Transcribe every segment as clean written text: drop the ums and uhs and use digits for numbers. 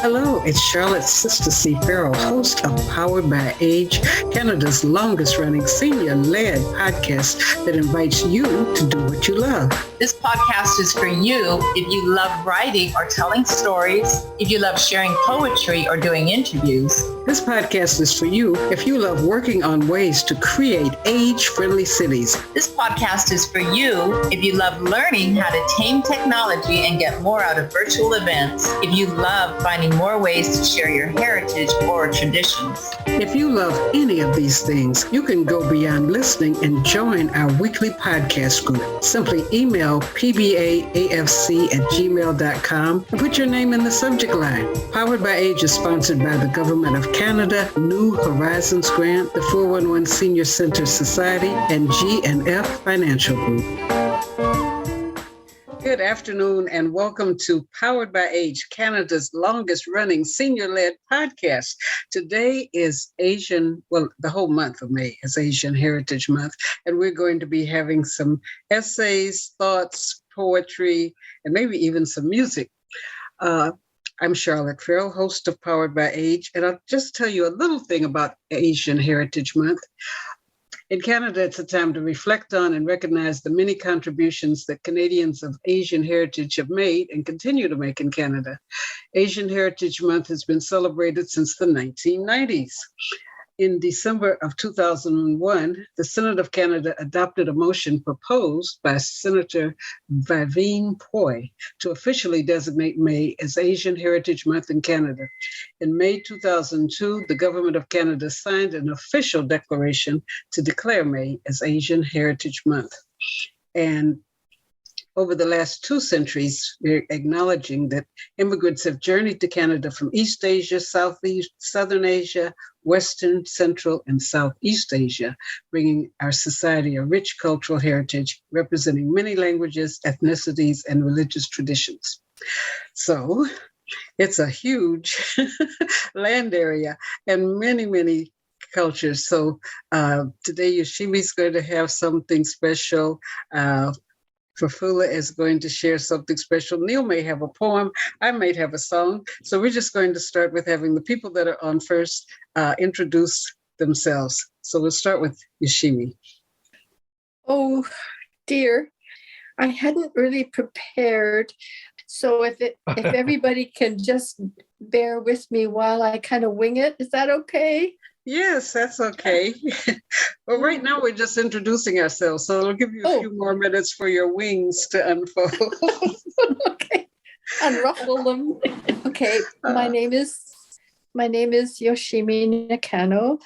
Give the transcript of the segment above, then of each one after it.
Hello, it's Charlotte Sister C. Farrell, host of Powered by Age, Canada's longest-running senior-led podcast that invites you to do what you love. This podcast is for you if you love writing or telling stories, if you love sharing poetry or doing interviews. This podcast is for you if you love working on ways to create age-friendly cities. This podcast is for you if you love learning how to tame technology and get more out of virtual events, if you love finding more ways to share your heritage or traditions. If you love any of these things, you can go beyond listening and join our weekly podcast group. Simply email pbaafc@gmail.com and put your name in the subject line. Powered by Age is sponsored by the Government of Canada, New Horizons Grant, the 411 Senior Center Society, and G&F Financial Group. Good afternoon and welcome to Powered by Age, Canada's longest-running senior-led podcast. Today is the whole month of May is Asian Heritage Month, and we're going to be having some essays, thoughts, poetry, and maybe even some music. I'm Charlotte Farrell, host of Powered by Age, and I'll just tell you a little thing about Asian Heritage Month. In Canada, it's a time to reflect on and recognize the many contributions that Canadians of Asian heritage have made and continue to make in Canada. Asian Heritage Month has been celebrated since the 1990s. In December of 2001, the Senate of Canada adopted a motion proposed by Senator Vivien Poy to officially designate May as Asian Heritage Month in Canada. In May 2002, the Government of Canada signed an official declaration to declare May as Asian Heritage Month. And over the last 2 centuries, we're acknowledging that immigrants have journeyed to Canada from East Asia, Southeast, Southern Asia, Western, Central, and Southeast Asia, bringing our society a rich cultural heritage representing many languages, ethnicities, and religious traditions. So it's a huge land area and many, many cultures. So today Yoshimi's going to have something special. Prafulla is going to share something special. Neall may have a poem. I might have a song. So we're just going to start with having the people that are on first introduce themselves. So we'll start with Yoshimi. Oh, dear. I hadn't really prepared. So if everybody can just bear with me while I kind of wing it, is that okay? Yes, that's okay. Well, right now we're just introducing ourselves, so it'll give you a few more minutes for your wings to unfold. Okay, unruffle them. Okay, my name is Yoshimi Nakano.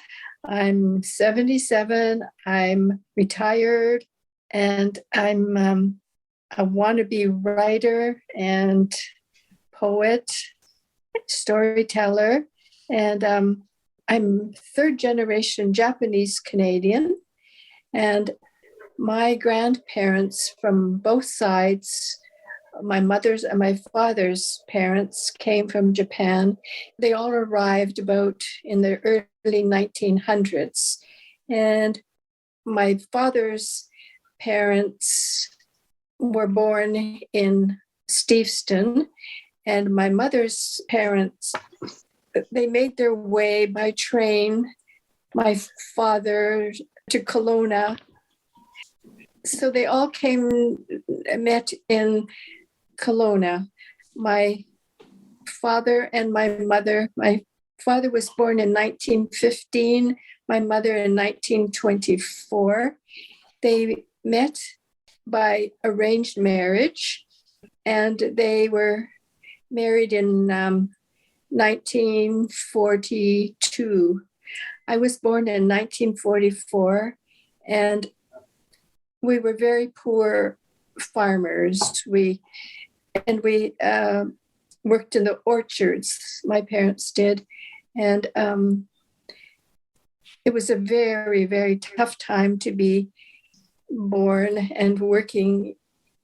I'm 77. I'm retired, and I'm a wannabe writer and poet, storyteller, and I'm 3rd-generation Japanese Canadian, and my grandparents from both sides, my mother's and my father's parents, came from Japan. They all arrived about in the early 1900s, and my father's parents were born in Steveston, and my mother's parents, they made their way by train, my father to Kelowna. So they all met in Kelowna. My father and my mother, my father was born in 1915, my mother in 1924. They met by arranged marriage, and they were married in 1942. I was born in 1944, and we were very poor farmers. We worked in the orchards, my parents did, and it was a very, very tough time to be born and working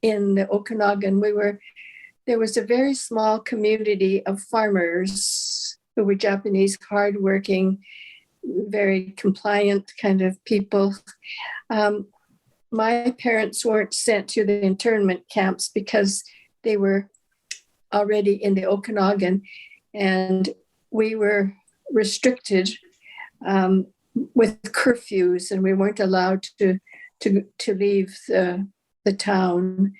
in the Okanagan. There was a very small community of farmers who were Japanese, hardworking, very compliant kind of people. My parents weren't sent to the internment camps because they were already in the Okanagan. and we were restricted with curfews, and we weren't allowed to leave the town.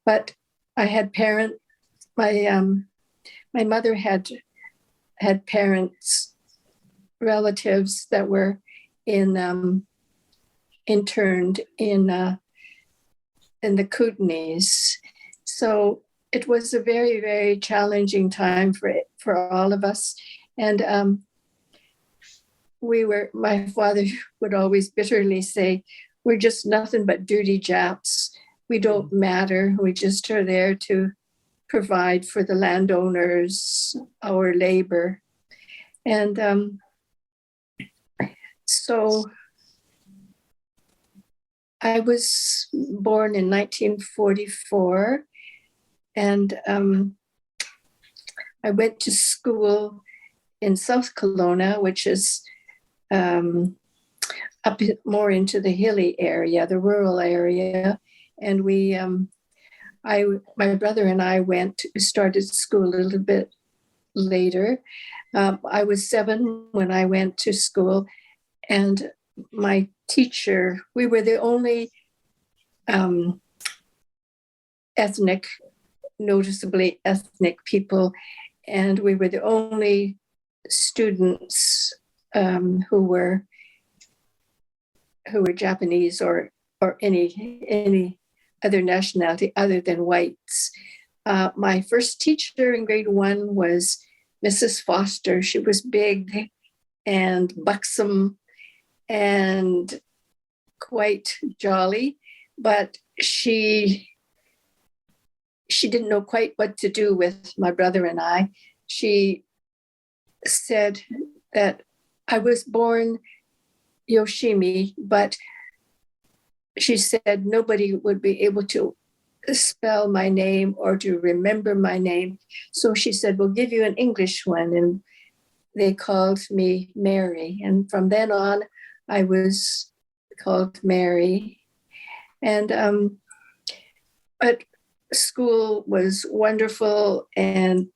But I had parents. My mother had parents, relatives that were interned in the Kootenays. So it was a very, very challenging time for all of us. And my father would always bitterly say, we're just nothing but dirty Japs. We don't matter. We just are there to provide for the landowners, our labor. And so I was born in 1944, and I went to school in South Kelowna, which is up more into the hilly area, the rural area. And my brother and I started school a little bit later. I was 7 when I went to school, and my teacher, we were the only noticeably ethnic people, and we were the only students who were Japanese or any other nationality other than whites. My first teacher in grade 1 was Mrs. Foster. She was big and buxom and quite jolly, but she didn't know quite what to do with my brother and I. She said that I was born Yoshimi, but she said nobody would be able to spell my name or to remember my name. So she said, we'll give you an English one. And they called me Mary. And from then on, I was called Mary. And but school was wonderful, and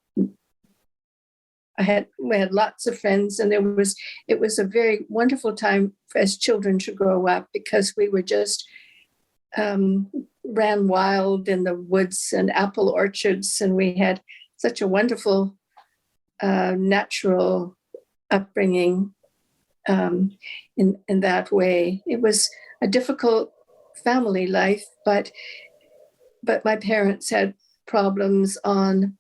we had lots of friends, and it was a very wonderful time as children to grow up, because we were just ran wild in the woods and apple orchards, and we had such a wonderful natural upbringing in that way. It was a difficult family life, but my parents had problems on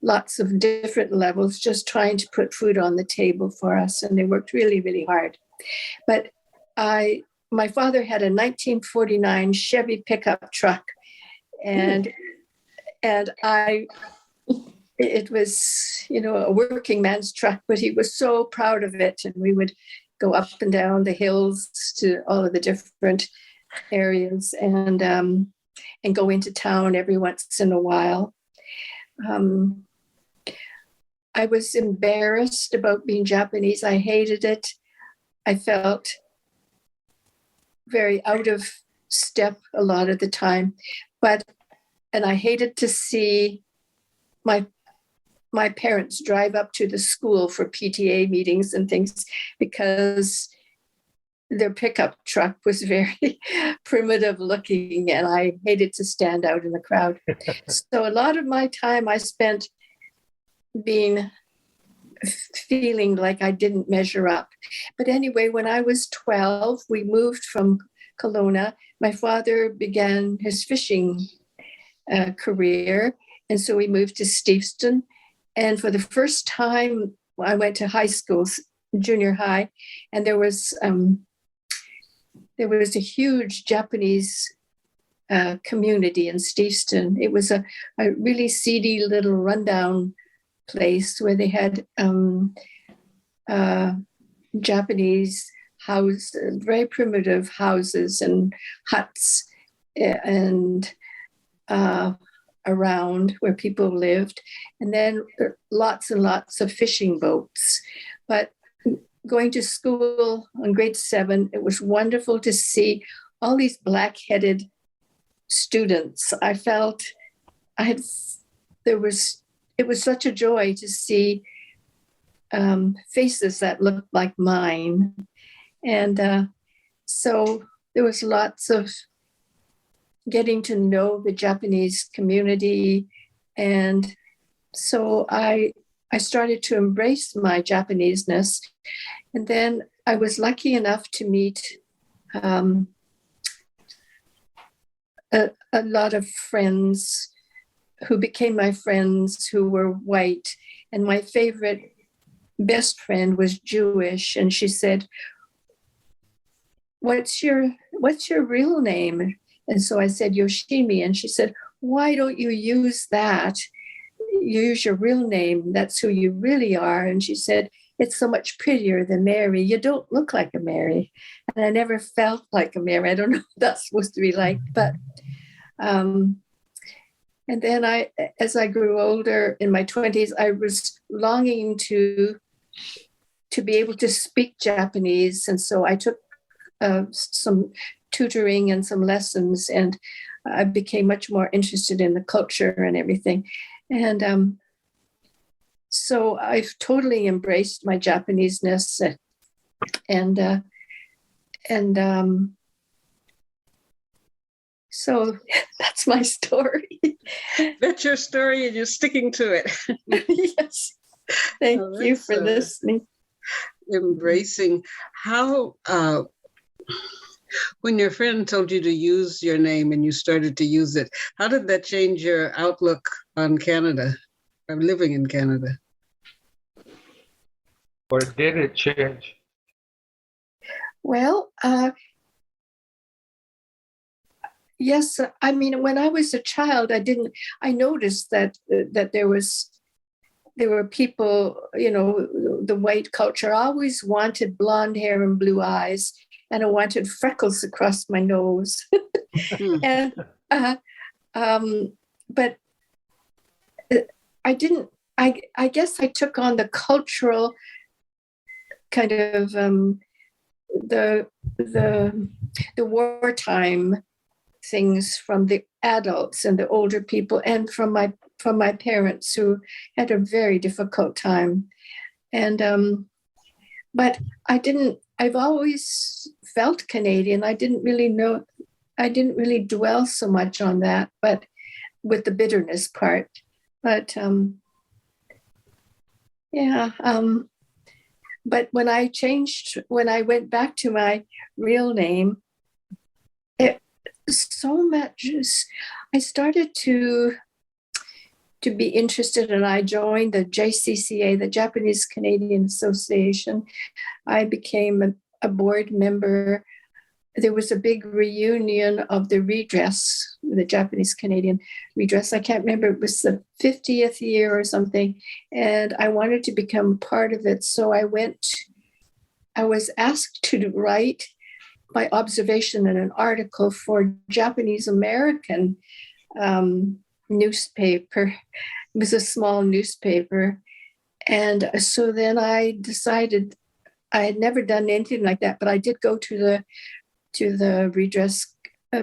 lots of different levels, just trying to put food on the table for us, and they worked really, really hard. But my father had a 1949 Chevy pickup truck, and it was, a working man's truck, but he was so proud of it, and we would go up and down the hills to all of the different areas, and go into town every once in a while. I was embarrassed about being Japanese. I hated it. I felt very out of step a lot of the time, and I hated to see my parents drive up to the school for PTA meetings and things, because their pickup truck was very primitive looking, and I hated to stand out in the crowd. So a lot of my time I spent feeling like I didn't measure up. But anyway, when I was 12, we moved from Kelowna. My father began his fishing career, and so we moved to Steveston. And for the first time, I went to high school, junior high, and there was a huge Japanese community in Steveston. It was a really seedy little rundown place where they had Japanese very primitive houses and huts and around where people lived, and then lots and lots of fishing boats. But going to school in grade 7, it was wonderful to see all these black-headed students. It was such a joy to see faces that looked like mine. And so there was lots of getting to know the Japanese community. And so I started to embrace my Japaneseness. And then I was lucky enough to meet a lot of friends who became my friends who were white. And my favorite best friend was Jewish. And she said, what's your real name? And so I said, Yoshimi. And she said, why don't you use that? Use your real name. That's who you really are. And she said, it's so much prettier than Mary. You don't look like a Mary. And I never felt like a Mary. I don't know what that's supposed to be like. But, and then as I grew older in my 20s, I was longing to be able to speak Japanese. And so I took some tutoring and some lessons, and I became much more interested in the culture and everything. And so I've totally embraced my Japaneseness, and so that's my story. That's your story, and you're sticking to it. Yes. Thank you for listening. Embracing. How, when your friend told you to use your name and you started to use it, how did that change your outlook on Canada, or living in Canada? Or did it change? Well, yes. I mean, when I was a child, I noticed that there were people, the white culture always wanted blonde hair and blue eyes, and I wanted freckles across my nose. And but I didn't. I guess I took on the cultural kind of the wartime things from the adults and the older people, and from my parents, who had a very difficult time. And but I've always felt Canadian. I didn't really dwell so much on that, but with the bitterness part. But but when I went back to my real name, I started to be interested, and I joined the JCCA, the Japanese Canadian Association. I became a board member. There was a big reunion of the redress, the Japanese Canadian redress. I can't remember, it was the 50th year or something. And I wanted to become part of it. So I was asked to write my observation in an article for Japanese American newspaper. It was a small newspaper. And so then I decided, I had never done anything like that, but I did go to the redress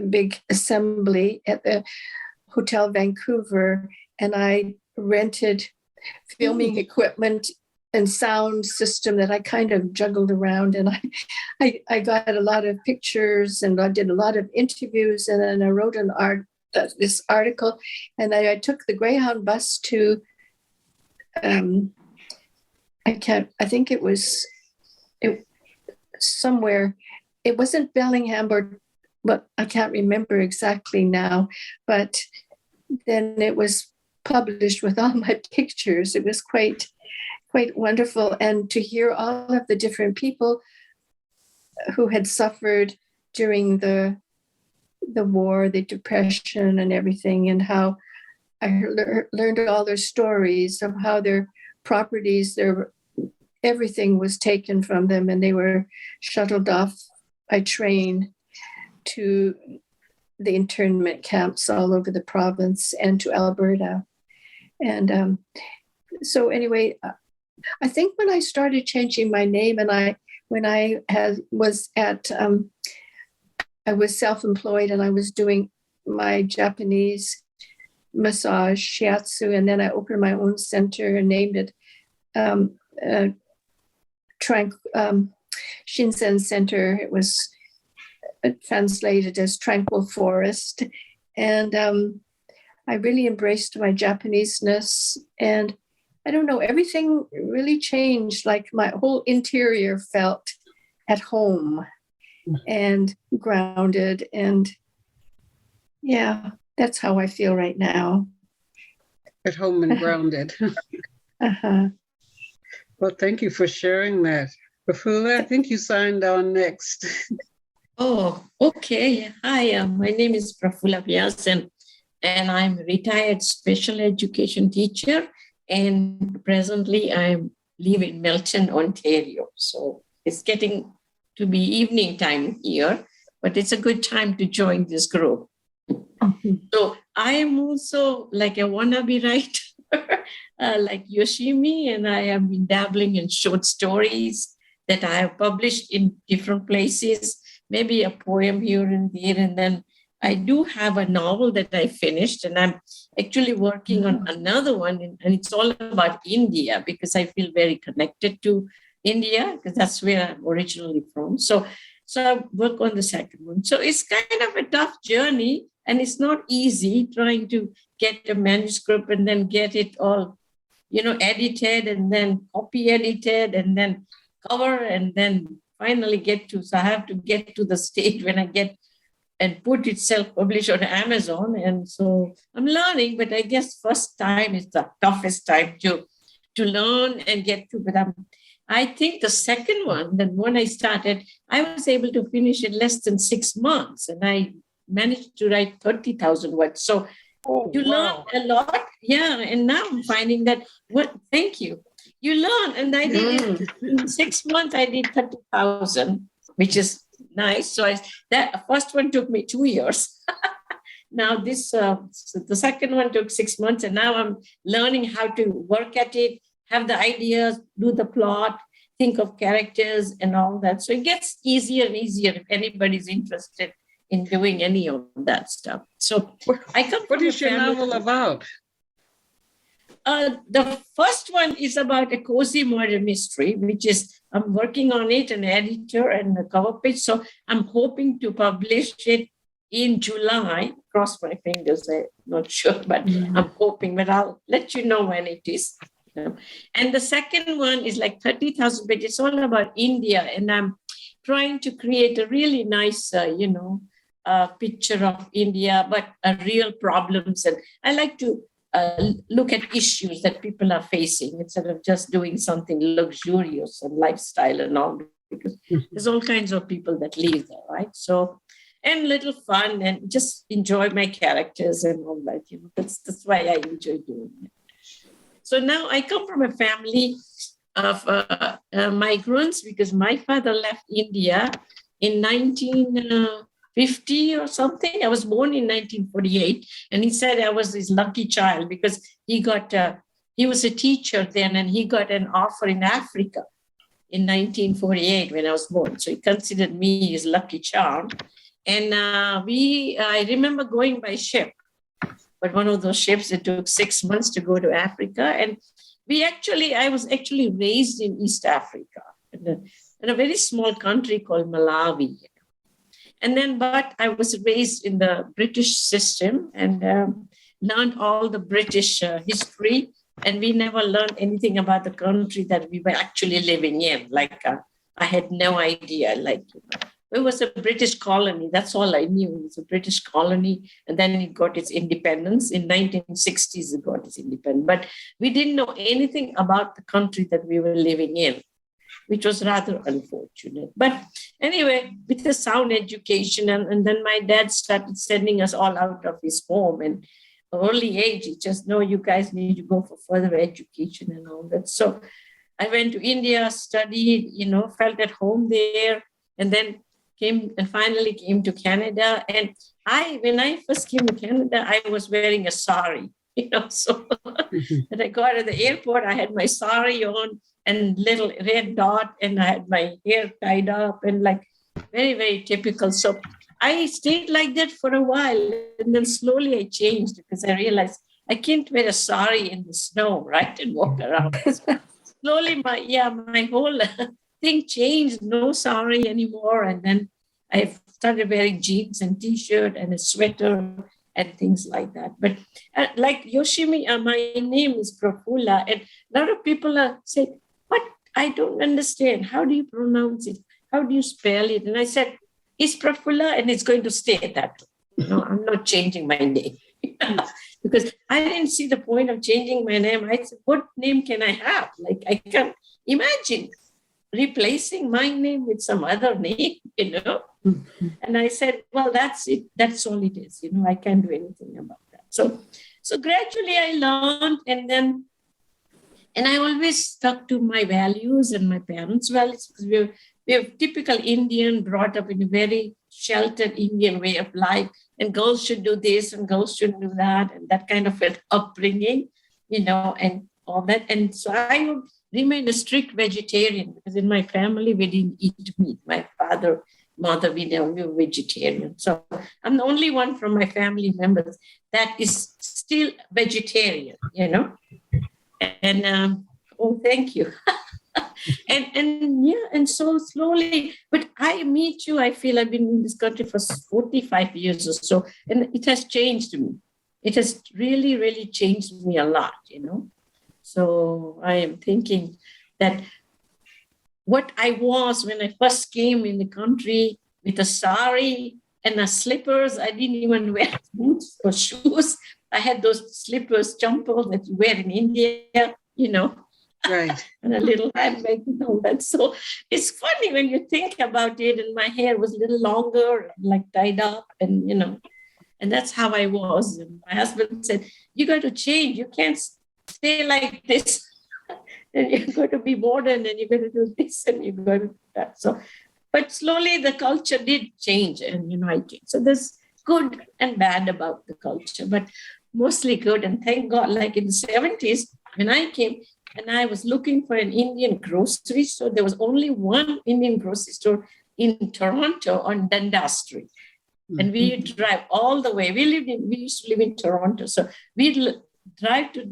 big assembly at the Hotel Vancouver, and I rented filming equipment and sound system that I kind of juggled around, and I got a lot of pictures, and I did a lot of interviews, and then I wrote this article, and I took the Greyhound bus to I think it was somewhere. It wasn't Bellingham, but I can't remember exactly now. But then it was published with all my pictures. It was quite wonderful, and to hear all of the different people who had suffered during the war, the depression, and everything, and how I learned all their stories of how their properties, everything was taken from them, and they were shuttled off by train to the internment camps all over the province and to Alberta. And so anyway, I think when I started changing my name, and I was self-employed, and I was doing my Japanese massage shiatsu, and then I opened my own center and named it Shinsen Center. It was translated as Tranquil Forest. And I really embraced my Japanese-ness. And I don't know, everything really changed. Like my whole interior felt at home and grounded. And yeah, that's how I feel right now. At home and grounded. Uh-huh. Well, thank you for sharing that. Prafulla, I think you signed on next. Oh, okay. Hi, my name is Prafulla and I'm a retired special education teacher. And presently I live in Melton, Ontario. So it's getting to be evening time here, but it's a good time to join this group. Mm-hmm. So I am also like a wannabe writer, like Yoshimi, and I have been dabbling in short stories that I have published in different places, maybe a poem here and there. And then I do have a novel that I finished, and I'm actually working on another one, and it's all about India because I feel very connected to India because that's where I'm originally from. So I work on the second one. So it's kind of a tough journey, and it's not easy trying to get a manuscript and then get it all, edited and then copy edited and then cover and then finally get to. So I have to get to the stage when I get and put it self-published on Amazon. And so I'm learning, but I guess first time is the toughest time to learn and get to. But I think the second one, the one I started, I was able to finish in less than 6 months, and I managed to write 30,000 words. So you learn a lot. Yeah. And now I'm finding that, thank you. You learn. And I did it in 6 months, I did 30,000, which is nice. So that first one took me 2 years. Now the second one took 6 months, and now I'm learning how to work at it, have the ideas, do the plot, think of characters and all that. So it gets easier and easier if anybody's interested in doing any of that stuff. So I come from What is your novel about? The first one is about a cozy murder mystery, which is, I'm working on it, an editor and a cover page. So I'm hoping to publish it in July. Cross my fingers, I'm not sure, but I'm hoping, but I'll let you know when it is. And the second one is like 30,000 pages. It's all about India. And I'm trying to create a really nice, picture of India, but real problems. And I like to look at issues that people are facing instead of just doing something luxurious and lifestyle and all, because there's all kinds of people that live there, right? So, and little fun and just enjoy my characters and all that. That's why I enjoy doing it. So now I come from a family of migrants because my father left India in 1950 or something. I was born in 1948, and he said I was his lucky child because he was a teacher then, and he got an offer in Africa in 1948 when I was born. So he considered me his lucky charm. And I remember going by ship, but one of those ships, it took 6 months to go to Africa. And I was actually raised in East Africa in a very small country called Malawi. And then, but I was raised in the British system and learned all the British history. And we never learned anything about the country that we were actually living in. I had no idea, it was a British colony. That's all I knew. It was a British colony. And then it got its independence. In 1960s, it got its independence. But we didn't know anything about the country that we were living in, which was rather unfortunate. But anyway, with the sound education, and then my dad started sending us all out of his home. And early age, he just, no, you guys need to go for further education and all that. So I went to India, studied, felt at home there, and then finally came to Canada. And when I first came to Canada, I was wearing a sari, so when I got to the airport, I had my sari on and little red dot, and I had my hair tied up and very, very typical. So I stayed like that for a while. And then slowly I changed because I realized I can't wear a sari in the snow, right? And walk around. slowly my whole thing changed. No sari anymore. And then I started wearing jeans and t-shirt and a sweater and things like that. But like Yoshimi, my name is Prafulla. And a lot of people are saying, what? I don't understand. How do you pronounce it? How do you spell it? And I said, it's Prafulla and it's going to stay that way. No, I'm not changing my name. Because I didn't see the point of changing my name. I said, what name can I have? Like, I can't imagine replacing my name with some other name, And I said, well, that's it. That's all it is. I can't do anything about that. So gradually I learned, and I always stuck to my values and my parents' values, because we're typical Indian, brought up in a very sheltered Indian way of life. And girls should do this and girls shouldn't do that, and that kind of an upbringing, and all that. And so I would remain a strict vegetarian, because in my family, we didn't eat meat. My father, mother, we were vegetarian. So I'm the only one from my family members that is still vegetarian, And thank you. And so slowly, but me too, I feel I've been in this country for 45 years or so, and it has changed me. It has really, really changed me a lot, So I am thinking that what I was when I first came in the country with a sari and a slippers, I didn't even wear boots or shoes. I had those slippers, champal that you wear in India, Right. And a little handbag and all that. So it's funny when you think about it. And my hair was a little longer, like tied up, and and that's how I was. And my husband said, "You got to change. You can't stay like this. And you're going to be modern, and you're going to do this, and you're going to do that." So, but slowly the culture did change, and I changed. So there's good and bad about the culture, but mostly good. And thank God, like in the 70s when I came. And I was looking for an Indian grocery store. There was only one Indian grocery store in Toronto on Dundas Street. Mm-hmm. And we drive all the way. We used to live in Toronto. So we'd drive to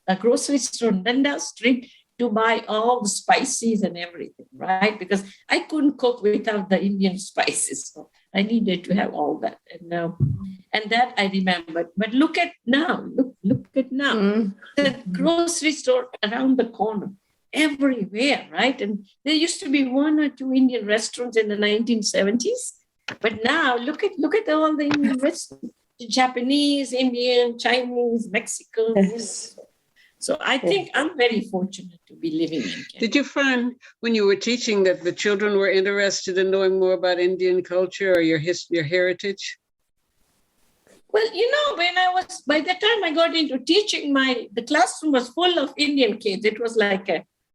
that grocery store on Dundas Street to buy all the spices and everything, right? Because I couldn't cook without the Indian spices. So I needed to have all that. And that I remembered. But look at now. Look at now. Mm-hmm. The grocery store around the corner, everywhere, right? And there used to be one or two Indian restaurants in the 1970s. But now look at all the Indian restaurants. Japanese, Indian, Chinese, Mexican. Yes. So I think I'm very fortunate to be living in Canada. Did you find when you were teaching that the children were interested in knowing more about Indian culture or your heritage? Well, by the time I got into teaching, the classroom was full of Indian kids. It was like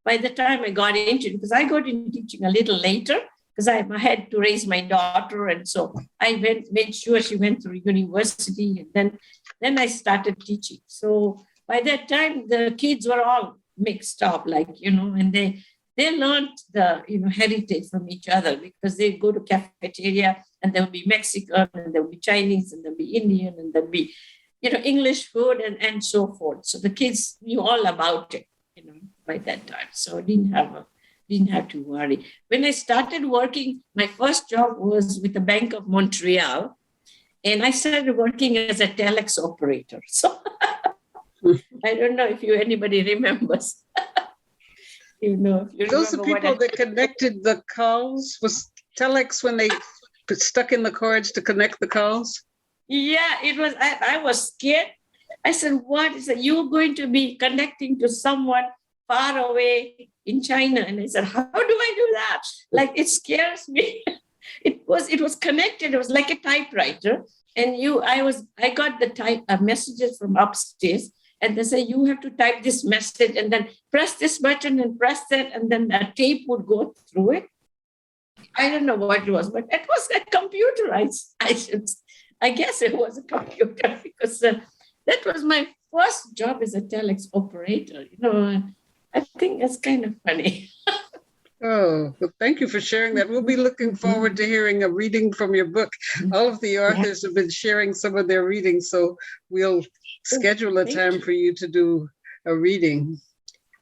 by the time I got into it, because I got into teaching a little later, because I had to raise my daughter. And so I made sure she went through university, and then I started teaching. So by that time, the kids were all mixed up, and they learned the, heritage from each other, because they go to cafeteria and there'll be Mexican and there'll be Chinese and there'll be Indian and there'll be, English food and so forth. So the kids knew all about it, by that time. So I didn't have to worry. When I started working, my first job was with the Bank of Montreal, and I started working as a telex operator. So I don't know if anybody remembers. Those are people that connected the calls. Was telex when they stuck in the cords to connect the calls? Yeah, it was. I was scared. I said, "What is it? You're going to be connecting to someone far away in China?" And I said, "How do I do that? Like, it scares me." It was connected. It was like a typewriter, and I got the messages from upstairs. And they say, you have to type this message and then press this button and press that, and then a tape would go through it. I don't know what it was, but it was a computer. I guess it was a computer, because that was my first job as a telex operator. I think that's kind of funny. Oh, well, thank you for sharing that. We'll be looking forward to hearing a reading from your book. All of the authors have been sharing some of their readings, so we'll schedule a time for you to do a reading.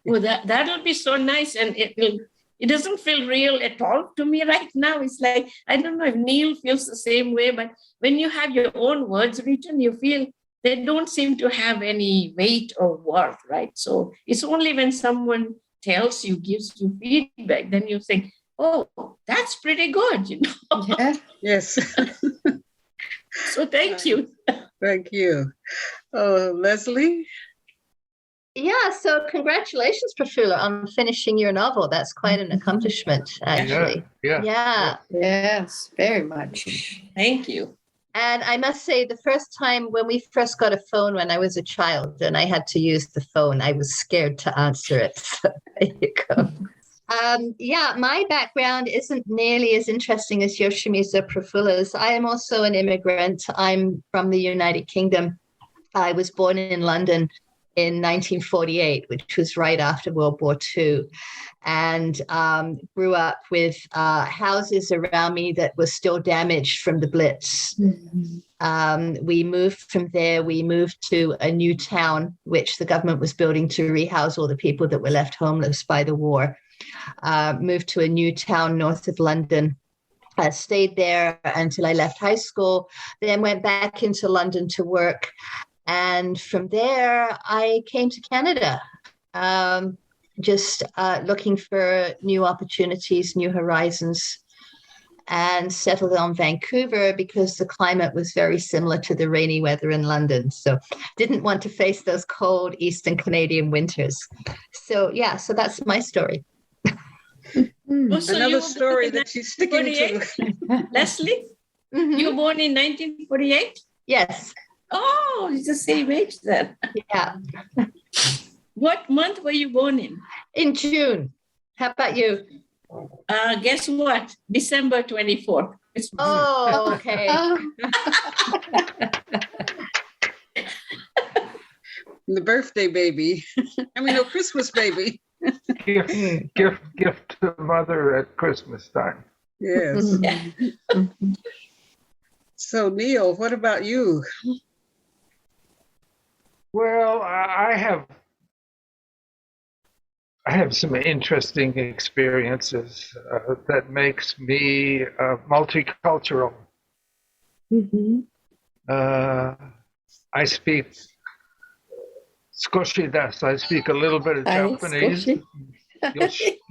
Oh, that'll be so nice. And it doesn't feel real at all to me right now. It's like, I don't know if Neall feels the same way, but when you have your own words written, you feel they don't seem to have any weight or worth, right? So it's only when someone tells you, gives you feedback, then you think, oh, that's pretty good, Yeah. Yes. So thank you. Thank you. Oh, Lesley? Yeah, so congratulations, Prafulla, on finishing your novel. That's quite an accomplishment, actually. Yeah. Yes, very much. Thank you. And I must say, the first time when we first got a phone when I was a child and I had to use the phone, I was scared to answer it. So there you go. Yeah, my background isn't nearly as interesting as Yoshimi's or Prafulla's. I am also an immigrant. I'm from the United Kingdom. I was born in London in 1948, which was right after World War II, and grew up with houses around me that were still damaged from the Blitz. We moved from there. We moved to a new town, which the government was building to rehouse all the people that were left homeless by the war. Moved to a new town north of London. Stayed there until I left high school, then went back into London to work. And from there, I came to Canada, just looking for new opportunities, new horizons, and settled on Vancouver because the climate was very similar to the rainy weather in London. So didn't want to face those cold Eastern Canadian winters. So yeah, so that's my story. So Another story that she's sticking to. Lesley, Mhm. you were born in 1948? Yes. Oh, it's the same age then. Yeah. What month were you born in? In June. How about you? Guess what? December 24th. Oh, okay. The birthday baby. No, Christmas baby. Gift to mother at Christmas time. Yes. So, Neall, what about you? Well, I have some interesting experiences that makes me multicultural. I speak Skoshi das. I speak a little bit of Japanese.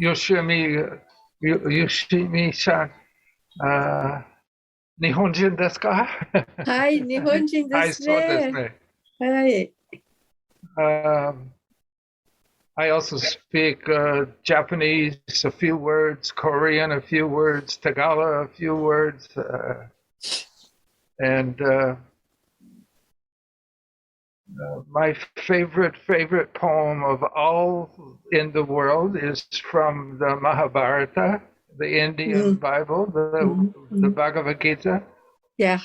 Yoshimi-san. Nihonjin desu ka? Hi, Nihonjin desu ne. Hi. I also speak Japanese, a few words, Korean, a few words, Tagalog, a few words, and my favorite poem of all in the world is from the Mahabharata, the Indian Bible, the Bhagavad Gita. Yeah.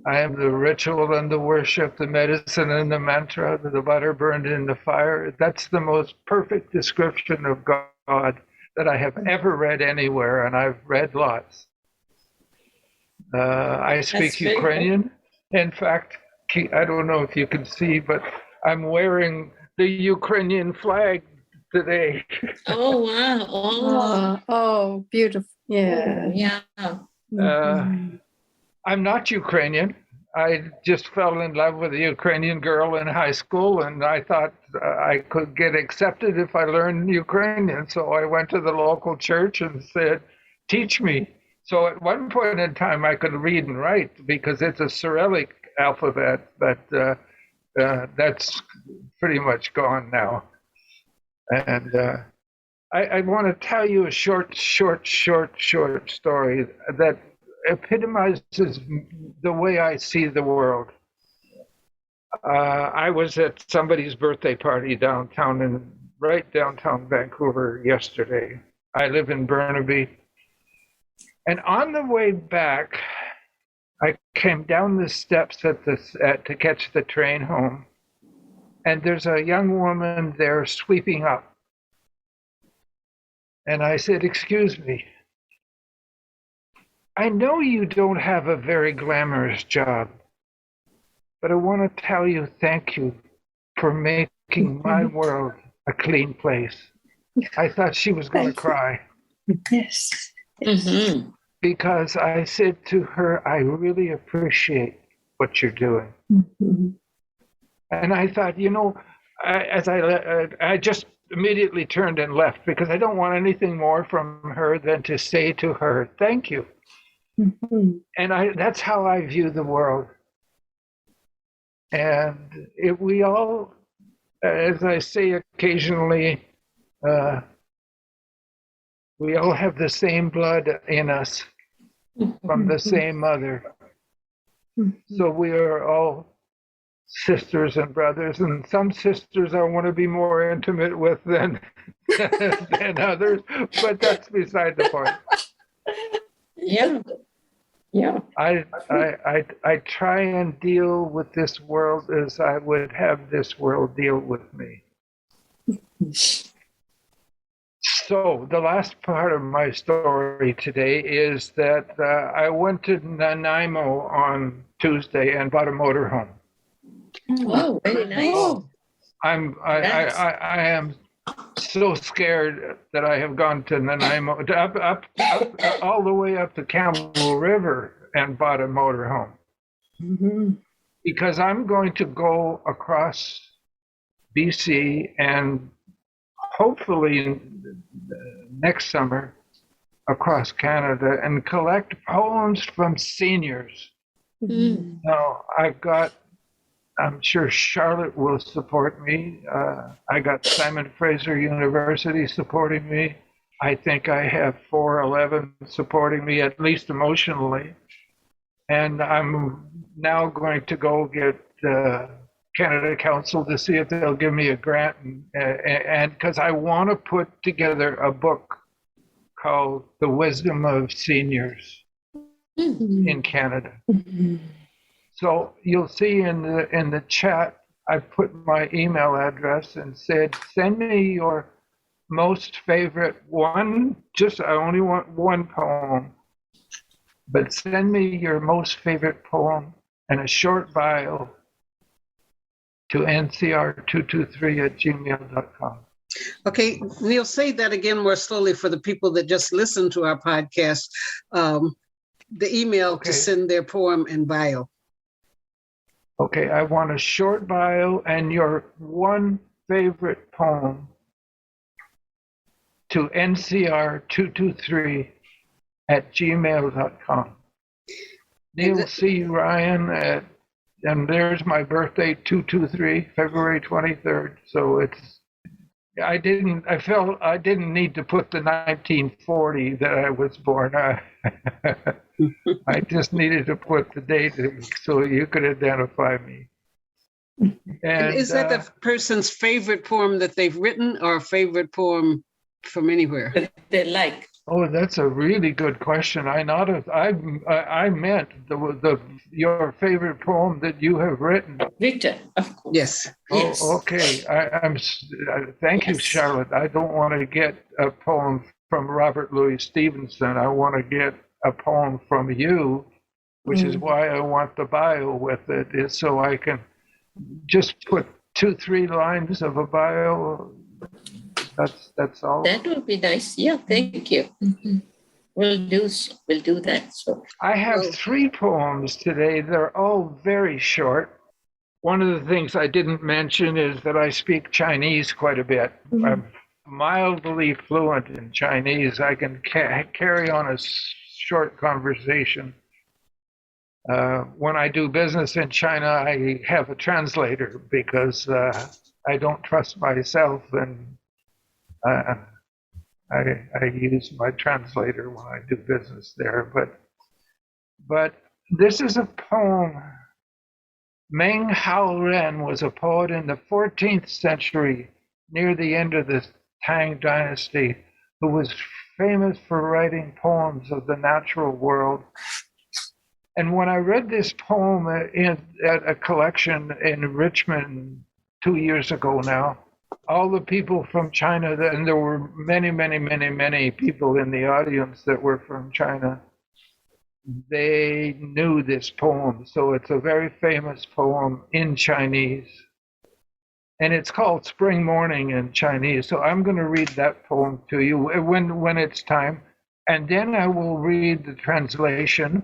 I am the ritual and the worship, the medicine and the mantra, the butter burned in the fire. That's the most perfect description of God that I have ever read anywhere, and I've read lots. I speak Ukrainian. In fact, I don't know if you can see, but I'm wearing the Ukrainian flag today. Oh, wow. Oh, beautiful. Yeah. Yeah. I'm not Ukrainian. I just fell in love with a Ukrainian girl in high school, and I thought I could get accepted if I learned Ukrainian. So I went to the local church and said, teach me. So at one point in time, I could read and write because it's a Cyrillic alphabet, but that's pretty much gone now. And I want to tell you a short story that epitomizes the way I see the world. I was at somebody's birthday party right downtown Vancouver yesterday. I live in Burnaby. And on the way back, I came down the steps to catch the train home. And there's a young woman there sweeping up. And I said, excuse me. I know you don't have a very glamorous job, but I want to tell you thank you for making my world a clean place. I thought she was going to cry. Yes. Mm-hmm. Because I said to her, I really appreciate what you're doing. Mm-hmm. And I thought, I just immediately turned and left because I don't want anything more from her than to say to her, thank you. Mm-hmm. And that's how I view the world. And we all, as I say occasionally, we all have the same blood in us from the same mother. So we are all sisters and brothers, and some sisters I want to be more intimate with than others, but that's beside the point. Yeah. Yeah. I try and deal with this world as I would have this world deal with me. So the last part of my story today is that I went to Nanaimo on Tuesday and bought a motorhome. Oh, very nice. I am so scared that I have gone to Nanaimo, up all the way up to Campbell River and bought a motorhome. Mm-hmm. Because I'm going to go across BC and hopefully next summer across Canada and collect poems from seniors. Mm. Now, I'm sure Charlotte will support me. I got Simon Fraser University supporting me. I think I have 411 supporting me, at least emotionally. And I'm now going to go get Canada Council to see if they'll give me a grant. And because I want to put together a book called The Wisdom of Seniors in Canada. Mm-hmm. So you'll see in the chat, I put my email address and said, send me your most favorite one. I only want one poem, but send me your most favorite poem and a short bio to ncr223@gmail.com. Okay, Neall, say that again more slowly for the people that just listen to our podcast. The email to send their poem and bio. Okay, I want a short bio and your one favorite poem to ncr223@gmail.com. Neall C. Ryan and there's my birthday, 223, February 23rd. So I felt I didn't need to put the 1940 that I was born. I just needed to put the date so you could identify me. And is that the person's favorite poem that they've written or a favorite poem from anywhere? That they like. Oh, that's a really good question. I meant your favorite poem that you have written. Written, of course. Yes. Yes. Oh, okay. Thank you, Charlotte. I don't want to get a poem from Robert Louis Stevenson. I want to get a poem from you, which is why I want the bio with it, is so I can just put 2-3 lines of a bio. That's all. That would be nice. Yeah, thank you. Mm-hmm. We'll do that. So I have 3 poems today. They're all very short. One of the things I didn't mention is that I speak Chinese quite a bit. Mm-hmm. I'm mildly fluent in Chinese. I can carry on a short conversation. When I do business in China, I have a translator because I don't trust myself, and I use my translator when I do business there. But this is a poem. Meng Hao Ren was a poet in the 14th century, near the end of the Tang Dynasty, who was famous for writing poems of the natural world. And when I read this poem at a collection in Richmond 2 years ago now, all the people from China, and there were many, many, many, many people in the audience that were from China, they knew this poem. So it's a very famous poem in Chinese. and it's called Spring Morning in Chinese. So I'm going to read that poem to you when it's time. And then I will read the translation,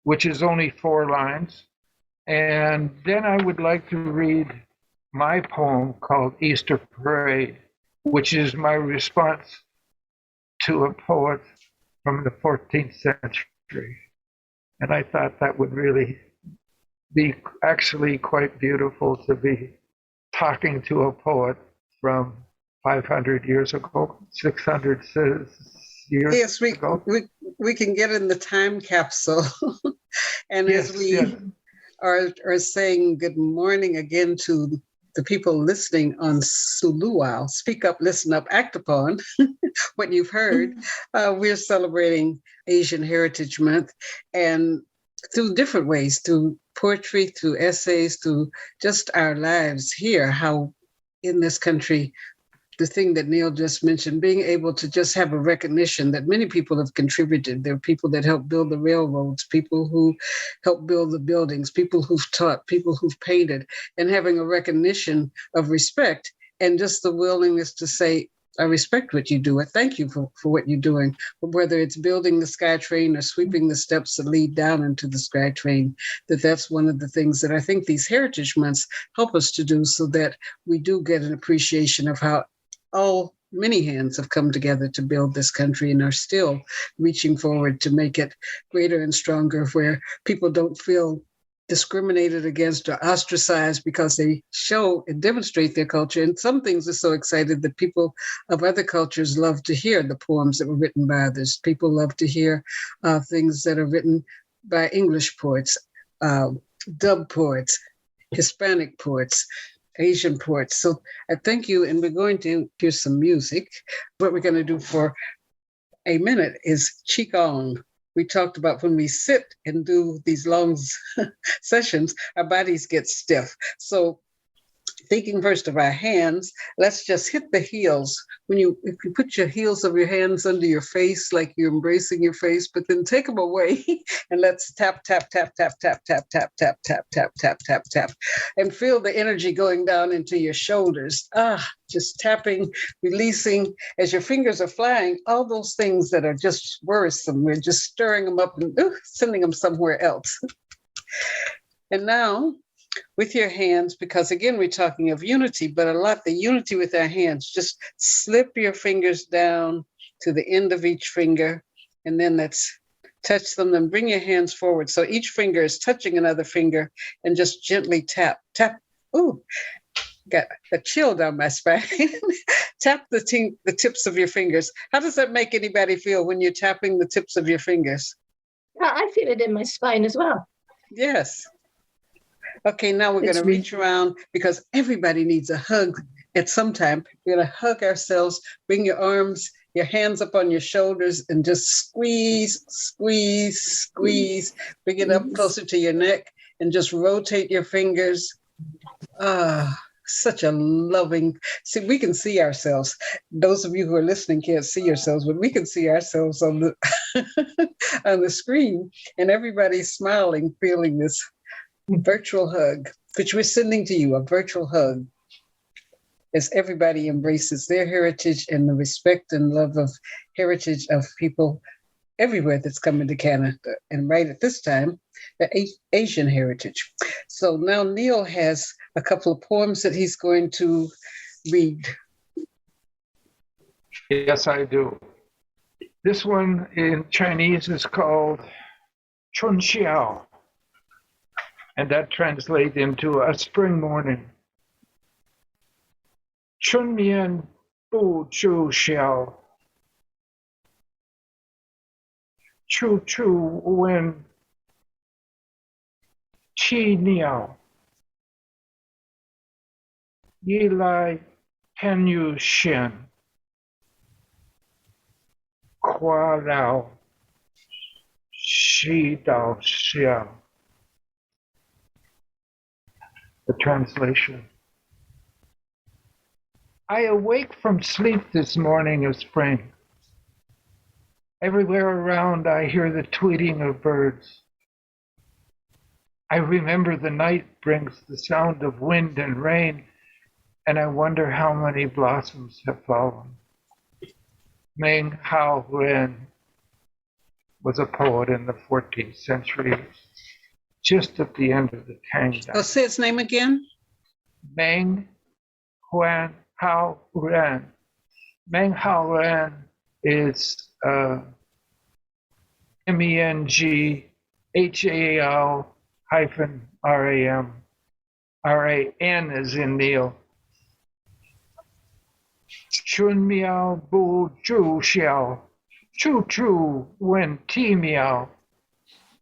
which is only 4 lines. And then I would like to read my poem called Easter Parade, which is my response to a poet from the 14th century. And I thought that would really be actually quite beautiful to be talking to a poet from 500 years ago, 600 years ago. We can get in the time capsule. And yes, as we yes. are saying good morning again to the people listening on Suluau, speak up, listen up, act upon what you've heard. We're celebrating Asian Heritage Month, and through different ways, through poetry, through essays, through just our lives here, how in this country, the thing that Neall just mentioned, being able to just have a recognition that many people have contributed. There are people that helped build the railroads, people who helped build the buildings, people who've taught, people who've painted, and having a recognition of respect and just the willingness to say, I respect what you do. I thank you for what you're doing. But whether it's building the SkyTrain or sweeping the steps that lead down into the SkyTrain, that's one of the things that I think these Heritage Months help us to do, so that we do get an appreciation of how many hands have come together to build this country and are still reaching forward to make it greater and stronger, where people don't feel discriminated against or ostracized because they show and demonstrate their culture. And some things are so excited that people of other cultures love to hear the poems that were written by others. People love to hear things that are written by English poets, dub poets, Hispanic poets, Asian poets. So I thank you, and we're going to hear some music. What we're going to do for a minute is Qigong. We talked about when we sit and do these long sessions, our bodies get stiff. So thinking first of our hands, let's just hit the heels. If you put your heels of your hands under your face, like you're embracing your face, but then take them away and let's tap, tap, tap, tap, tap, tap, tap, tap, tap, tap, tap, tap, tap, and feel the energy going down into your shoulders. Just tapping, releasing as your fingers are flying, all those things that are just worrisome. We're just stirring them up and sending them somewhere else. And now, with your hands, because again, we're talking of unity, but the unity with our hands, just slip your fingers down to the end of each finger, and then let's touch them, then bring your hands forward. So each finger is touching another finger, and just gently tap, tap. Ooh, got a chill down my spine. Tap the tips of your fingers. How does that make anybody feel when you're tapping the tips of your fingers? I feel it in my spine as well. Yes. Okay, now we're going to reach around, because everybody needs a hug at some time. We're going to hug ourselves, bring your arms, your hands up on your shoulders, and just squeeze, squeeze, squeeze. Bring it up closer to your neck and just rotate your fingers. Such a loving, see, we can see ourselves. Those of you who are listening can't see yourselves, but we can see ourselves on the on the screen, and everybody's smiling, feeling this virtual hug, which we're sending to you, a virtual hug, as everybody embraces their heritage and the respect and love of heritage of people everywhere that's coming to Canada, and right at this time, the Asian heritage. So now Neall has a couple of poems that he's going to read. Yes, I do. This one in Chinese is called Chun Xiao, and that translates into a spring morning. Chun mian bu zhu xiao, chu chu wen qi niao, yi lai pan yu xian, hua lao xi dao xiao. The translation. I awake from sleep this morning of spring. Everywhere around I hear the tweeting of birds. I remember the night brings the sound of wind and rain, and I wonder how many blossoms have fallen. Meng Hao Ren was a poet in the 14th century, just at the end of the Tang Oh, Dynasty. say its name again. Meng Hao Ren. Meng Hao Ren is MENGHAL-RAM. RAN is in Neall. Chun miao bu zhu xiao, chu chu wen ti miao,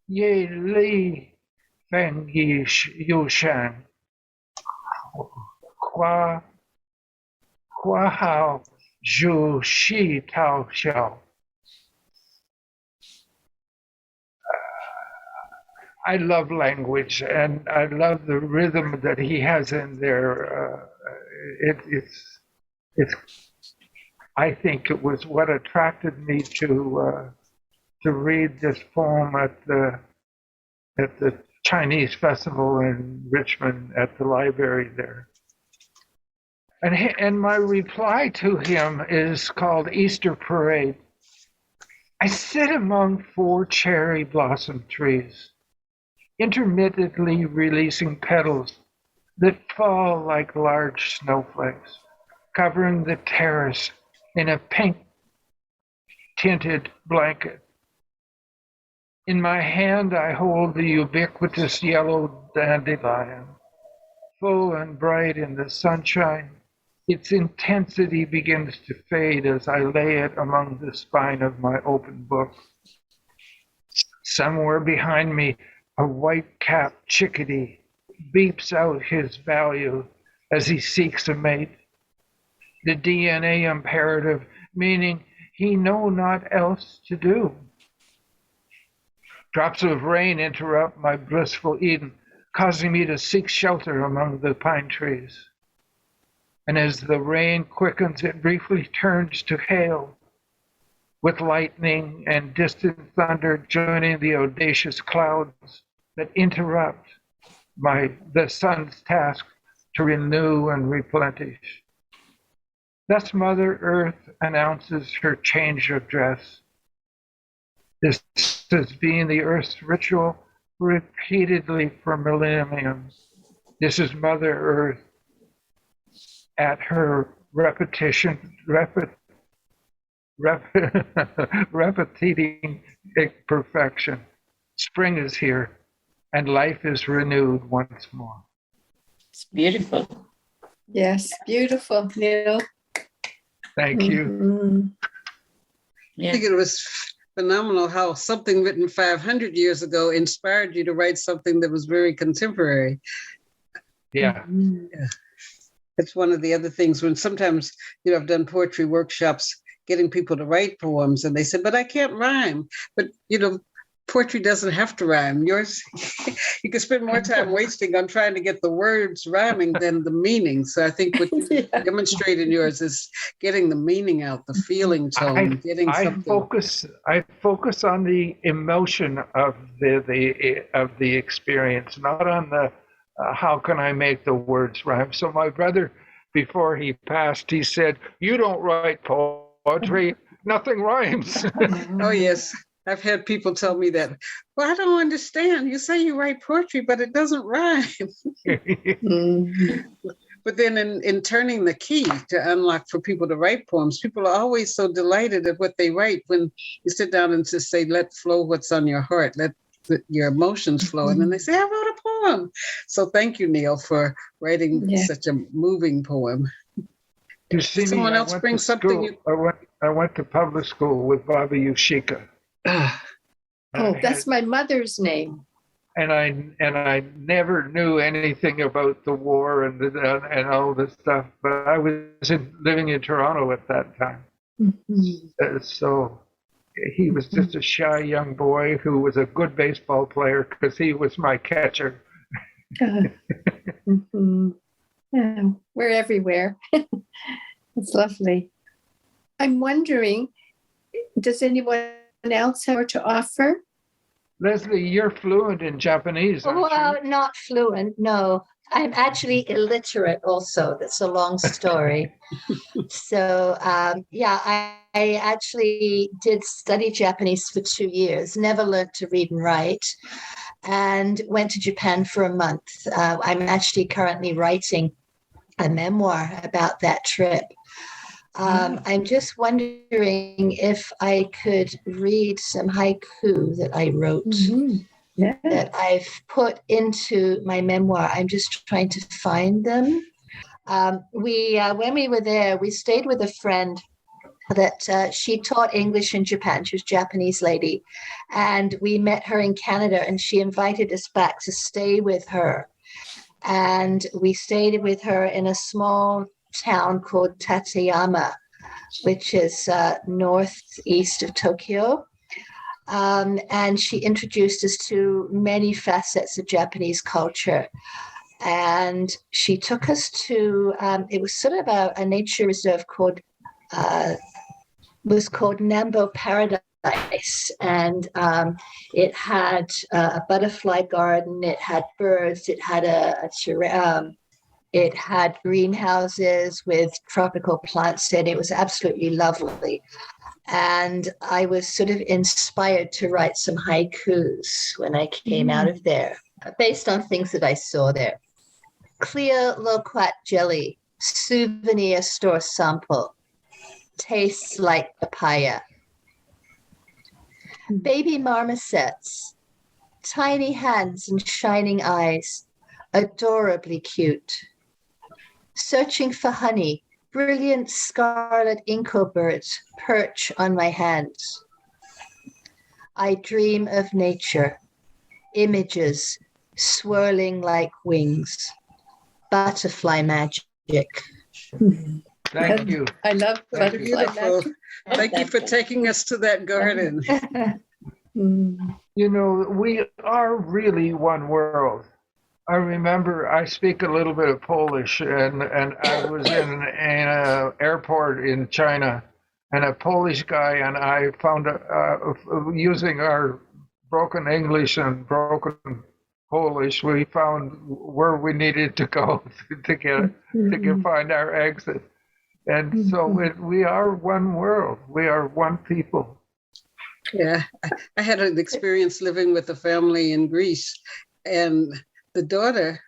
ye li feng yi yu shan, hua hao zhu shi tao xiao. I love language, and I love the rhythm that he has in there. It's. I think it was what attracted me to read this poem at the Chinese festival in Richmond at the library there. And my reply to him is called Easter Parade. I sit among 4 cherry blossom trees, intermittently releasing petals that fall like large snowflakes, covering the terrace in a pink-tinted blanket. In my hand, I hold the ubiquitous yellow dandelion, full and bright in the sunshine. Its intensity begins to fade as I lay it among the spine of my open book. Somewhere behind me, a white-capped chickadee beeps out his value as he seeks a mate. The DNA imperative, meaning he know not else to do. Drops of rain interrupt my blissful Eden, causing me to seek shelter among the pine trees. And as the rain quickens, it briefly turns to hail, with lightning and distant thunder joining the audacious clouds that interrupt the sun's task to renew and replenish. Thus Mother Earth announces her change of dress. This has been the Earth's ritual repeatedly for millenniums. This is Mother Earth at her repeating perfection. Spring is here, and life is renewed once more. It's beautiful. Yes, beautiful, Neall. Thank you. Mhm. I think it was phenomenal how something written 500 years ago inspired you to write something that was very contemporary. Yeah. Yeah. It's one of the other things when sometimes, I've done poetry workshops getting people to write poems and they said, but I can't rhyme. But, poetry doesn't have to rhyme. Yours, you can spend more time wasting on trying to get the words rhyming than the meaning. So I think what you demonstrate in yours is getting the meaning out, the feeling tone, I focus on the emotion of the experience, not on the how can I make the words rhyme. So my brother, before he passed, he said, "You don't write poetry. Nothing rhymes." Oh yes. I've had people tell me that. Well, I don't understand. You say you write poetry, but it doesn't rhyme. But then in turning the key to unlock for people to write poems, people are always so delighted at what they write when you sit down and just say, let flow what's on your heart, let your emotions flow. And then they say, I wrote a poem. So thank you, Neall, for writing such a moving poem. You see, someone else bring something. I went to public school with Baba Yoshika. That's my mother's name. And I never knew anything about the war and all this stuff, but I was living in Toronto at that time. So he was just a shy young boy who was a good baseball player because he was my catcher. Yeah, we're everywhere. It's lovely. I'm wondering, does anyone else have more to offer? Lesley, you're fluent in Japanese, aren't Well, you? not fluent, no. I'm actually illiterate also. That's a long story. So, I actually did study Japanese for 2 years, never learned to read and write, and went to Japan for a month. I'm actually currently writing a memoir about that trip. I'm just wondering if I could read some haiku that I wrote. Mm-hmm. Yeah. That I've put into my memoir. I'm just trying to find them. When we were there, we stayed with a friend that she taught English in Japan. She was a Japanese lady. And we met her in Canada, and she invited us back to stay with her. And we stayed with her in a small town called Tateyama, which is northeast of Tokyo. And she introduced us to many facets of Japanese culture. And she took us to, it was sort of a nature reserve called Nambo Paradise. And it had a butterfly garden, it had birds, it had it had greenhouses with tropical plants in it. It was absolutely lovely. And I was sort of inspired to write some haikus when I came out of there, based on things that I saw there. Clear loquat jelly, souvenir store sample, tastes like papaya. Baby marmosets, tiny hands and shining eyes, adorably cute. Searching for honey, brilliant scarlet inco birds perch on my hands. I dream of nature, images swirling like wings, butterfly magic. Thank you. I love butterfly Beautiful. magic. Thank you for taking us to that garden. Mm. You know, we are really one world. I remember I speak a little bit of Polish, and I was in an airport in China, and a Polish guy and I found, using our broken English and broken Polish, we found where we needed to go to find our exit. And so we are one world. We are one people. Yeah, I had an experience living with a family in Greece, and the daughter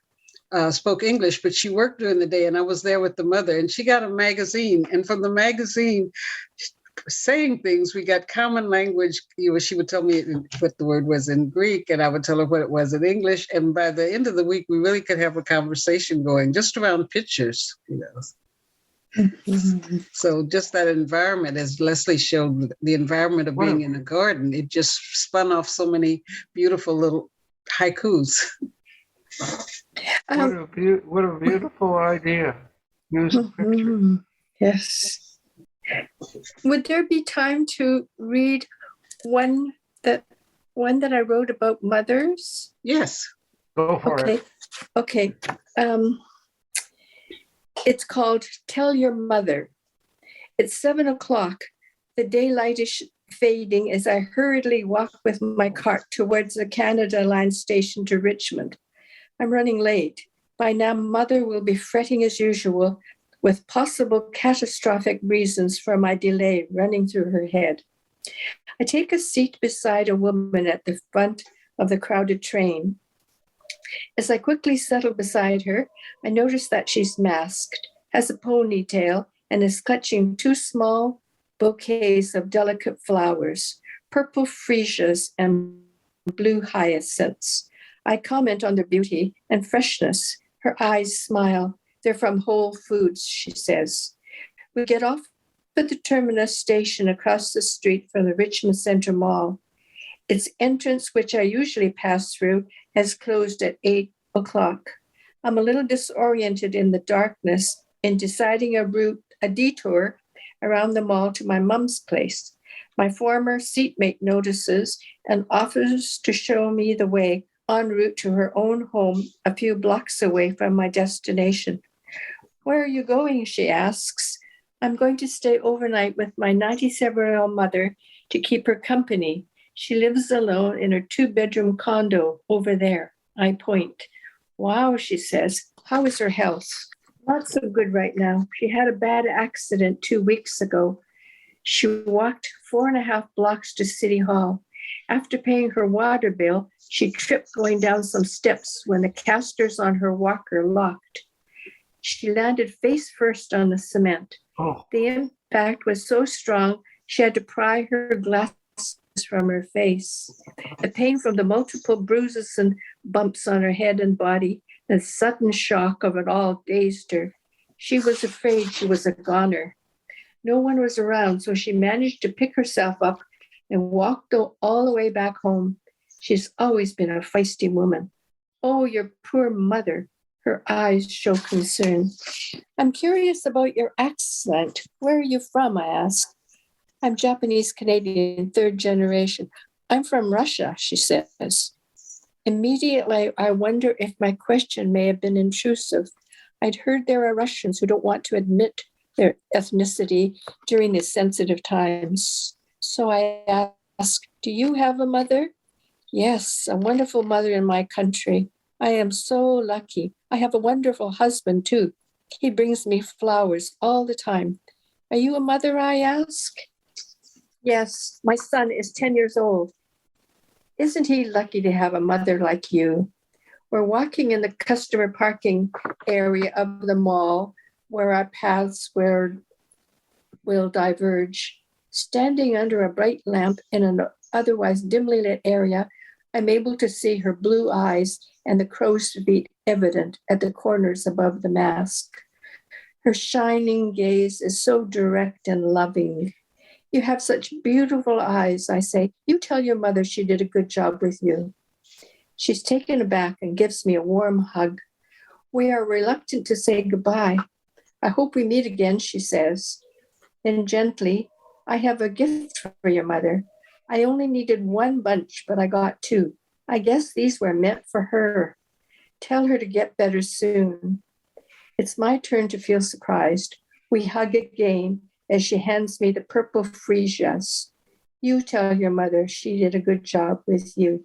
spoke English, but she worked during the day, and I was there with the mother, and she got a magazine, and from the magazine, saying things, we got common language. She would tell me what the word was in Greek, and I would tell her what it was in English, and by the end of the week, we really could have a conversation going just around pictures, So just that environment, as Lesley showed, the environment of being in a garden, it just spun off so many beautiful little haikus. What a beautiful idea. Use a picture. Yes. Would there be time to read one that I wrote about mothers? Yes. Go for it. Okay. It's called Tell Your Mother. It's 7:00. The daylight is fading as I hurriedly walk with my cart towards the Canada Line station to Richmond. I'm running late. By now, Mother will be fretting as usual, with possible catastrophic reasons for my delay running through her head. I take a seat beside a woman at the front of the crowded train. As I quickly settle beside her, I notice that she's masked, has a ponytail, and is clutching two small bouquets of delicate flowers, purple freesias and blue hyacinths. I comment on their beauty and freshness. Her eyes smile. They're from Whole Foods, she says. We get off at the terminus station across the street from the Richmond Centre Mall. Its entrance, which I usually pass through, has closed at 8:00. I'm a little disoriented in the darkness in deciding a detour around the mall to my mom's place. My former seatmate notices and offers to show me the way en route to her own home a few blocks away from my destination. Where are you going? She asks. I'm going to stay overnight with my 97-year-old mother to keep her company. She lives alone in her 2-bedroom condo over there. I point. Wow, she says. How is her health? Not so good right now. She had a bad accident 2 weeks ago. She walked 4.5 blocks to City Hall. After paying her water bill, she tripped going down some steps when the casters on her walker locked. She landed face first on the cement. Oh. The impact was so strong, she had to pry her glasses from her face. The pain from the multiple bruises and bumps on her head and body, the sudden shock of it all dazed her. She was afraid she was a goner. No one was around, so she managed to pick herself up and walked all the way back home. She's always been a feisty woman. Oh, your poor mother. Her eyes show concern. I'm curious about your accent. Where are you from, I ask. I'm Japanese Canadian, 3rd generation. I'm from Russia, she says. Immediately, I wonder if my question may have been intrusive. I'd heard there are Russians who don't want to admit their ethnicity during these sensitive times. So I ask, do you have a mother? Yes, a wonderful mother in my country. I am so lucky. I have a wonderful husband, too. He brings me flowers all the time. Are you a mother, I ask? Yes, my son is 10 years old. Isn't he lucky to have a mother like you? We're walking in the customer parking area of the mall where our paths will diverge. Standing under a bright lamp in an otherwise dimly lit area, I'm able to see her blue eyes and the crow's feet evident at the corners above the mask. Her shining gaze is so direct and loving. You have such beautiful eyes, I say. You tell your mother she did a good job with you. She's taken aback and gives me a warm hug. We are reluctant to say goodbye. I hope we meet again, she says. Then gently, I have a gift for your mother. I only needed 1 bunch, but I got 2. I guess these were meant for her. Tell her to get better soon. It's my turn to feel surprised. We hug again as she hands me the purple freesias. You tell your mother she did a good job with you.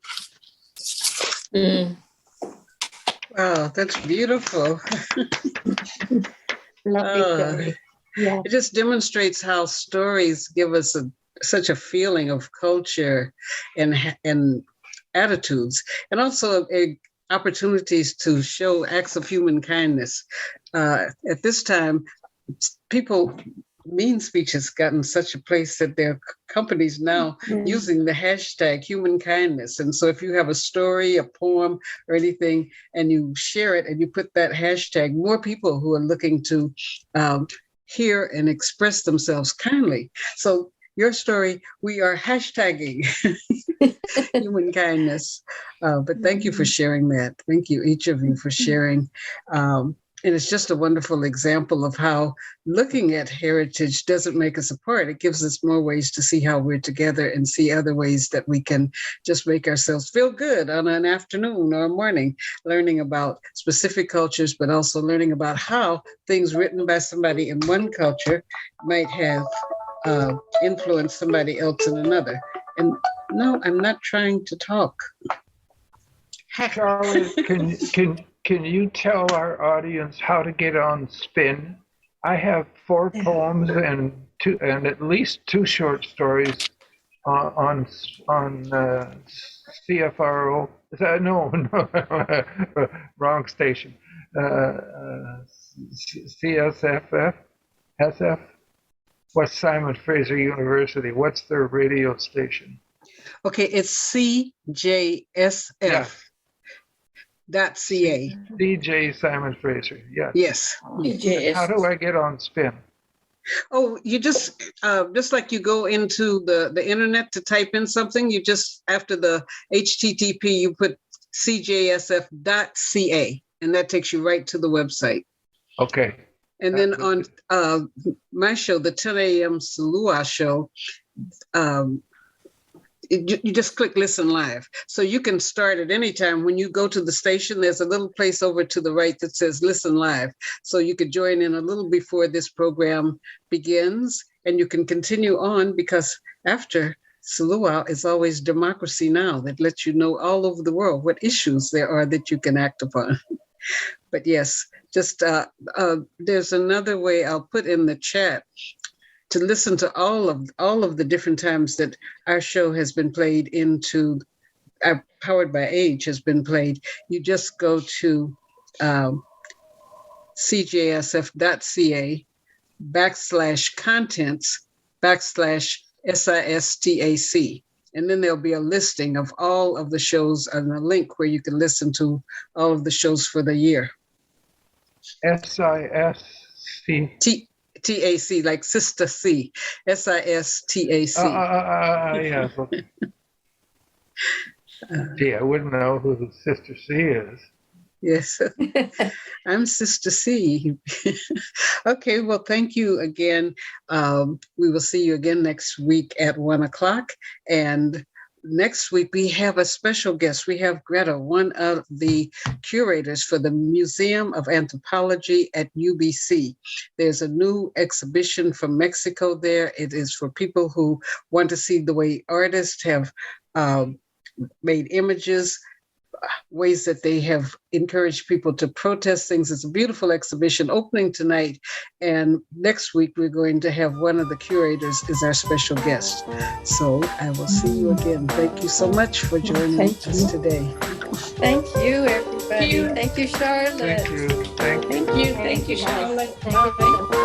Wow, that's beautiful. Lovely story. Yeah. It just demonstrates how stories give us such a feeling of culture and attitudes, and also opportunities to show acts of human kindness. At this time, mean speech has gotten such a place that there are companies now using the hashtag human kindness. And so if you have a story, a poem, or anything, and you share it and you put that hashtag, more people who are looking to hear and express themselves kindly. So your story, we are hashtagging human kindness. But thank you for sharing that. Thank you, each of you, for sharing. And it's just a wonderful example of how looking at heritage doesn't make us apart. It gives us more ways to see how we're together and see other ways that we can just make ourselves feel good on an afternoon or a morning, learning about specific cultures, but also learning about how things written by somebody in one culture might have influenced somebody else in another. And no, I'm not trying to talk. Charlie, can you tell our audience how to get on Spin? I have 4 poems and at least 2 short stories on CFRO. No, wrong station. CSFF, SF. What's Simon Fraser University? What's their radio station? Okay, it's CJSF. Yeah. .ca. DJ Simon Fraser, yes. Yes. How do I get on Spin? Oh, you just like you go into the internet to type in something, you just, after the HTTP, you put cjsf.ca, and that takes you right to the website. Okay. And then on my show, the 10 a.m. Salua show, you just click listen live. So you can start at any time. When you go to the station, there's a little place over to the right that says listen live. So you could join in a little before this program begins, and you can continue on, because after Luau is always Democracy Now! That lets you know all over the world what issues there are that you can act upon. But yes, just there's another way I'll put in the chat to listen to all of the different times that our show has been played into Powered by Age has been played. You just go to cjsf.ca/contents/SISTAC. And then there'll be a listing of all of the shows and a link where you can listen to all of the shows for the year. SISC. TAC, like Sister C. SISTAC. Yes. Gee, I wouldn't know who Sister C is. Yes, I'm Sister C. Okay, well, thank you again. We will see you again next week at 1:00. And next week, we have a special guest. We have Greta, one of the curators for the Museum of Anthropology at UBC. There's a new exhibition from Mexico there. It is for people who want to see the way artists have made images, ways that they have encouraged people to protest things. It's a beautiful exhibition opening tonight. And next week, we're going to have one of the curators as our special guest. So I will see you again. Thank you so much for joining us today. Thank you, everybody. Thank you, Charlotte. Thank you. Thank you, Charlotte. Thank you.